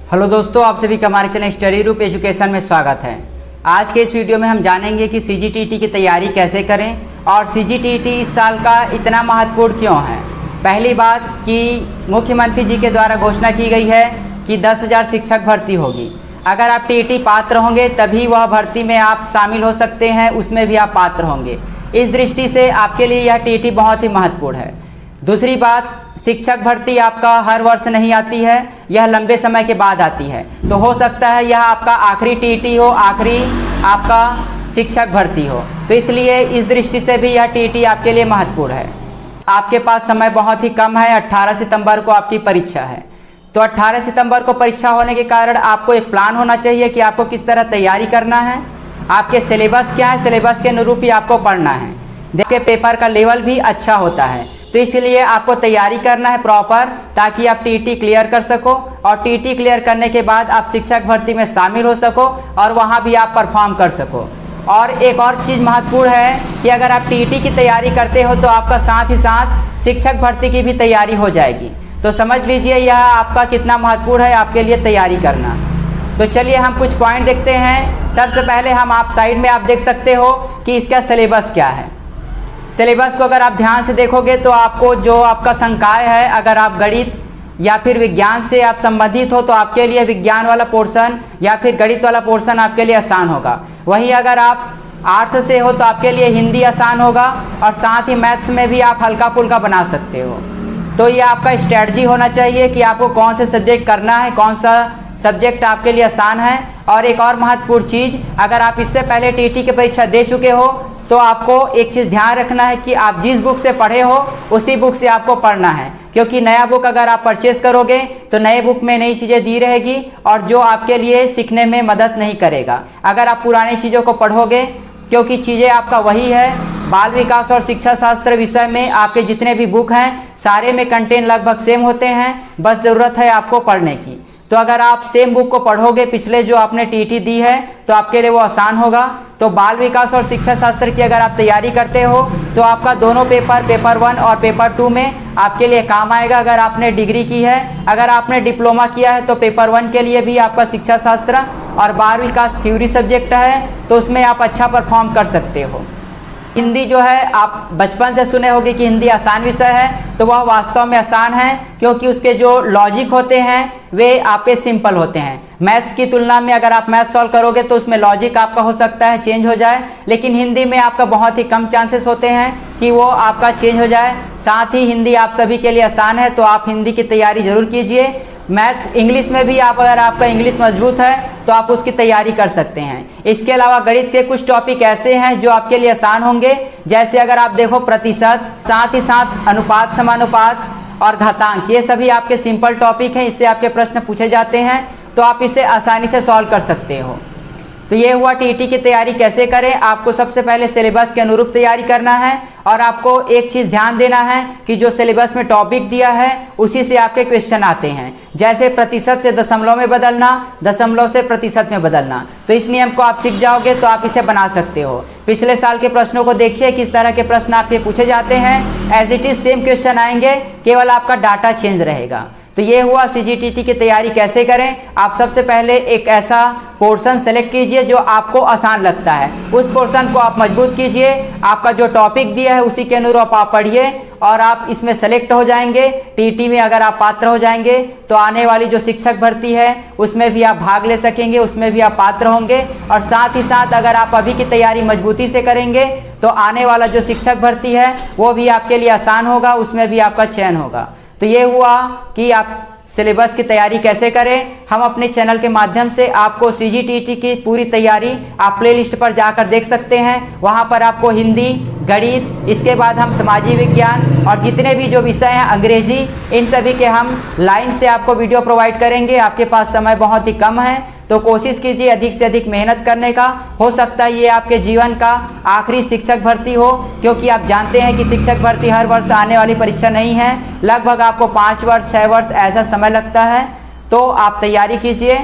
Hello दोस्तों, आप सभी का हमारे चैनल स्टडी ग्रुप एजुकेशन में स्वागत है। आज के इस वीडियो में हम जानेंगे कि सीजीटीटी की तैयारी कैसे करें और सीजीटीटी इस साल का इतना महत्वपूर्ण क्यों है। पहली बात कि मुख्यमंत्री जी के द्वारा घोषणा की गई है कि 10,000 शिक्षक भर्ती होगी। अगर आप टीईटी पात्र होंगे तभी वह भर्ती में आप शामिल हो सकते हैं, उसमें भी आप पात्र होंगे। इस दृष्टि से आपके लिए यह टीईटी बहुत ही महत्वपूर्ण है। दूसरी बात, शिक्षक भर्ती आपका हर वर्ष नहीं आती है, यह लंबे समय के बाद आती है। तो हो सकता है यह आपका आखिरी टीईटी हो, आखिरी आपका शिक्षक भर्ती हो। तो इसलिए इस दृष्टि से भी यह टीईटी आपके लिए महत्वपूर्ण है। आपके पास समय बहुत ही कम है, 18 सितंबर को आपकी परीक्षा है। तो 18 सितंबर को परीक्षा होने के कारण आपको एक प्लान होना चाहिए कि आपको किस तरह तैयारी करना है, आपके सिलेबस क्या है, सिलेबस के अनुरूप ही आपको पढ़ना है। देखिए, पेपर का लेवल भी अच्छा होता है, तो इसलिए आपको तैयारी करना है प्रॉपर, ताकि आप टीईटी क्लियर कर सको और टीईटी क्लियर करने के बाद आप शिक्षक भर्ती में शामिल हो सको और वहां भी आप परफॉर्म कर सको। और एक और चीज़ महत्वपूर्ण है कि अगर आप टीईटी की तैयारी करते हो तो आपका साथ ही साथ शिक्षक भर्ती की भी तैयारी हो जाएगी। तो समझ लीजिए यह आपका कितना महत्वपूर्ण है आपके लिए तैयारी करना। तो चलिए हम कुछ पॉइंट देखते हैं। सबसे पहले हम आप साइड में आप देख सकते हो कि इसका सिलेबस क्या है। सिलेबस को अगर आप ध्यान से देखोगे तो आपको जो आपका संकाय है, अगर आप गणित या फिर विज्ञान से आप संबंधित हो तो आपके लिए विज्ञान वाला पोर्शन या फिर गणित वाला पोर्शन आपके लिए आसान होगा। वहीं अगर आप आर्ट्स से हो तो आपके लिए हिंदी आसान होगा और साथ ही मैथ्स में भी आप हल्का फुल्का बना सकते हो। तो ये आपका स्ट्रैटेजी होना चाहिए कि आपको कौन से सब्जेक्ट करना है, कौन सा सब्जेक्ट आपके लिए आसान है। और एक और महत्वपूर्ण चीज़, अगर आप इससे पहले टीईटी की परीक्षा दे चुके हो तो आपको एक चीज़ ध्यान रखना है कि आप जिस बुक से पढ़े हो उसी बुक से आपको पढ़ना है, क्योंकि नया बुक अगर आप परचेस करोगे तो नए बुक में नई चीज़ें दी रहेगी और जो आपके लिए सीखने में मदद नहीं करेगा। अगर आप पुरानी चीज़ों को पढ़ोगे, क्योंकि चीज़ें आपका वही है, बाल विकास और शिक्षा शास्त्र विषय में आपके जितने भी बुक हैं सारे में कंटेंट लगभग सेम होते हैं, बस ज़रूरत है आपको पढ़ने की। तो अगर आप सेम बुक को पढ़ोगे पिछले जो आपने टीईटी दी है तो आपके लिए वो आसान होगा। तो बाल विकास और शिक्षा शास्त्र की अगर आप तैयारी करते हो तो आपका दोनों पेपर 1 और पेपर 2 में आपके लिए काम आएगा। अगर आपने डिग्री की है, अगर आपने डिप्लोमा किया है तो पेपर 1 के लिए भी आपका शिक्षा शास्त्र और बाल विकास थ्योरी सब्जेक्ट है, तो उसमें आप अच्छा परफॉर्म कर सकते हो। हिंदी जो है, आप बचपन से सुने होंगे कि हिंदी आसान विषय है, तो वह वास्तव में आसान है, क्योंकि उसके जो लॉजिक होते हैं वे आपके सिंपल होते हैं। मैथ्स की तुलना में अगर आप मैथ सॉल्व करोगे तो उसमें लॉजिक आपका हो सकता है चेंज हो जाए, लेकिन हिंदी में आपका बहुत ही कम चांसेस होते हैं कि वो आपका चेंज हो जाए। साथ ही हिंदी आप सभी के लिए आसान है, तो आप हिंदी की तैयारी ज़रूर कीजिए। मैथ्स, इंग्लिश में भी आप, अगर आपका इंग्लिश मजबूत है तो आप उसकी तैयारी कर सकते हैं। इसके अलावा गणित के कुछ टॉपिक ऐसे हैं जो आपके लिए आसान होंगे, जैसे अगर आप देखो प्रतिशत, साथ ही साथ अनुपात, समानुपात और घातांक, ये सभी आपके सिंपल टॉपिक हैं, इससे आपके प्रश्न पूछे जाते हैं, तो आप इसे आसानी से सॉल्व कर सकते हो। तो ये हुआ टीईटी की तैयारी कैसे करें। आपको सबसे पहले सिलेबस के अनुरूप तैयारी करना है और आपको एक चीज़ ध्यान देना है कि जो सिलेबस में टॉपिक दिया है उसी से आपके क्वेश्चन आते हैं। जैसे प्रतिशत से दशमलव में बदलना, दशमलव से प्रतिशत में बदलना, तो इस नियम को आप सीख जाओगे तो आप इसे बना सकते हो। पिछले साल के प्रश्नों को देखिए, किस तरह के प्रश्न आपके पूछे जाते हैं। As it is same question आएंगे, केवल आपका डाटा चेंज रहेगा। तो ये हुआ सीजीटीटी की तैयारी कैसे करें। आप सबसे पहले एक ऐसा पोर्शन सेलेक्ट कीजिए जो आपको आसान लगता है, उस पोर्शन को आप मजबूत कीजिए। आपका जो टॉपिक दिया है उसी के अनुरूप आप पढ़िए और आप इसमें सेलेक्ट हो जाएंगे। टीईटी में अगर आप पात्र हो जाएंगे तो आने वाली जो शिक्षक भर्ती है उसमें भी आप भाग ले सकेंगे, उसमें भी आप पात्र होंगे। और साथ ही साथ अगर आप अभी की तैयारी मजबूती से करेंगे तो आने वाला जो शिक्षक भर्ती है वो भी आपके लिए आसान होगा, उसमें भी आपका चयन होगा। तो ये हुआ कि आप सिलेबस की तैयारी कैसे करें। हम अपने चैनल के माध्यम से आपको सीजीटीटी की पूरी तैयारी आप प्लेलिस्ट पर जाकर देख सकते हैं। वहाँ पर आपको हिंदी, गणित, इसके बाद हम समाजी विज्ञान और जितने भी जो विषय हैं, अंग्रेजी, इन सभी के हम लाइन से आपको वीडियो प्रोवाइड करेंगे। आपके पास समय बहुत ही कम है, तो कोशिश कीजिए अधिक से अधिक मेहनत करने का। हो सकता है ये आपके जीवन का आखिरी शिक्षक भर्ती हो, क्योंकि आप जानते हैं कि शिक्षक भर्ती हर वर्ष आने वाली परीक्षा नहीं है, लगभग आपको 5 वर्ष 6 वर्ष ऐसा समय लगता है। तो आप तैयारी कीजिए